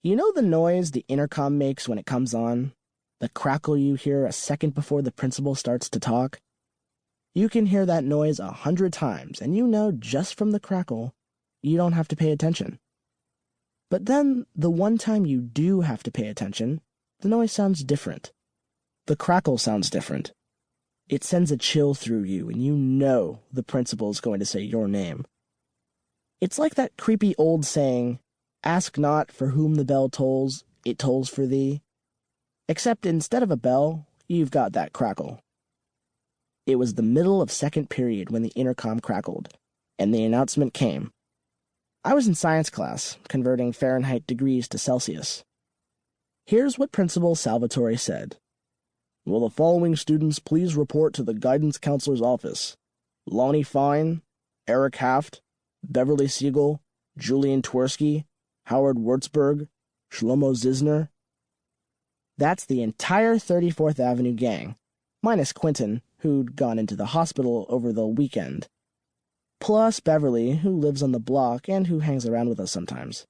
You know the noise the intercom makes when it comes on? The crackle you hear a second before the principal starts to talk? You can hear that noise 100 times, and you know just from the crackle, you don't have to pay attention. But then, the one time you do have to pay attention, the noise sounds different. The crackle sounds different. It sends a chill through you, and you know the principal is going to say your name. It's like that creepy old saying, "Ask not for whom the bell tolls, it tolls for thee." Except instead of a bell, you've got that crackle. It was the middle of second period when the intercom crackled, and the announcement came. I was in science class, converting Fahrenheit degrees to Celsius. Here's what Principal Salvatore said. "Will the following students please report to the guidance counselor's office? Lonnie Fine, Eric Haft, Beverly Siegel, Julian Twerski, Howard Würzburg, Shlomo Zisner." That's the entire 34th Avenue gang, minus Quentin, who'd gone into the hospital over the weekend, plus Beverly, who lives on the block and who hangs around with us sometimes.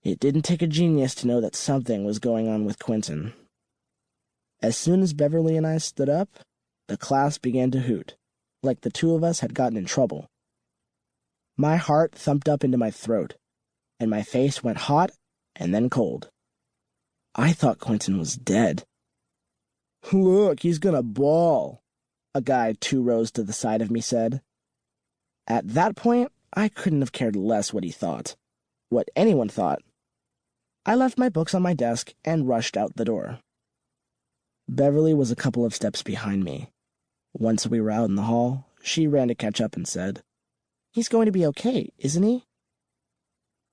It didn't take a genius to know that something was going on with Quentin. As soon as Beverly and I stood up, the class began to hoot, like the two of us had gotten in trouble. My heart thumped up into my throat, and my face went hot and then cold. I thought Quentin was dead. "Look, he's gonna bawl," a guy 2 rows to the side of me said. At that point, I couldn't have cared less what he thought, what anyone thought. I left my books on my desk and rushed out the door. Beverly was a couple of steps behind me. Once we were out in the hall, she ran to catch up and said, "He's going to be okay, isn't he?"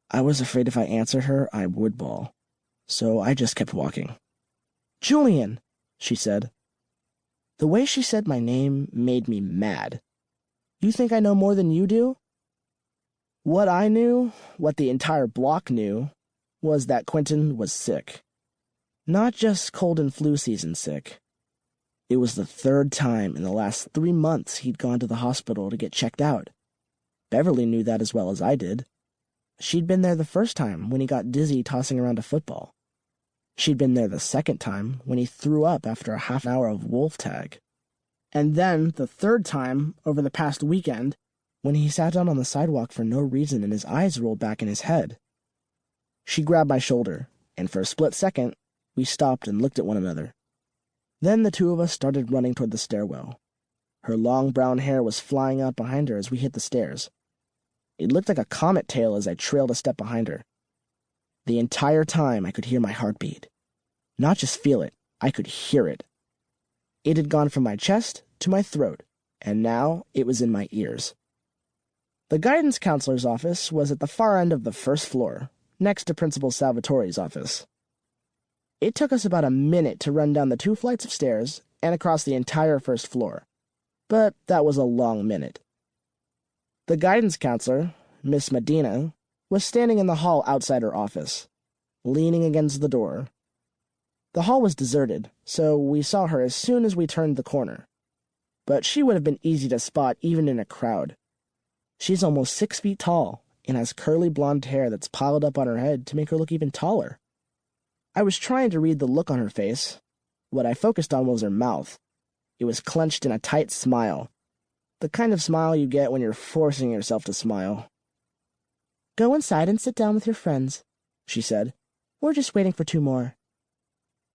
I was afraid if I answered her, I would bawl, so I just kept walking. "Julian," she said. The way she said my name made me mad. "You think I know more than you do?" What I knew, what the entire block knew, was that Quentin was sick. Not just cold and flu season sick. It was the 3rd time in the last 3 months he'd gone to the hospital to get checked out. Beverly knew that as well as I did. She'd been there the first time when he got dizzy tossing around a football. She'd been there the second time when he threw up after a half hour of wolf tag. And then the 3rd time over the past weekend when he sat down on the sidewalk for no reason and his eyes rolled back in his head. She grabbed my shoulder, and for a split second, we stopped and looked at one another. Then the two of us started running toward the stairwell. Her long brown hair was flying out behind her as we hit the stairs. It looked like a comet tail as I trailed a step behind her. The entire time I could hear my heartbeat. Not just feel it, I could hear it. It had gone from my chest to my throat, and now it was in my ears. The guidance counselor's office was at the far end of the 1st floor, next to Principal Salvatore's office. It took us about a minute to run down the 2 flights of stairs and across the entire 1st floor, but that was a long minute. The guidance counselor, Miss Medina, was standing in the hall outside her office, leaning against the door. The hall was deserted, so we saw her as soon as we turned the corner. But she would have been easy to spot even in a crowd. She's almost 6 feet tall and has curly blonde hair that's piled up on her head to make her look even taller. I was trying to read the look on her face. What I focused on was her mouth. It was clenched in a tight smile, the kind of smile you get when you're forcing yourself to smile. "Go inside and sit down with your friends," she said. "We're just waiting for 2 more."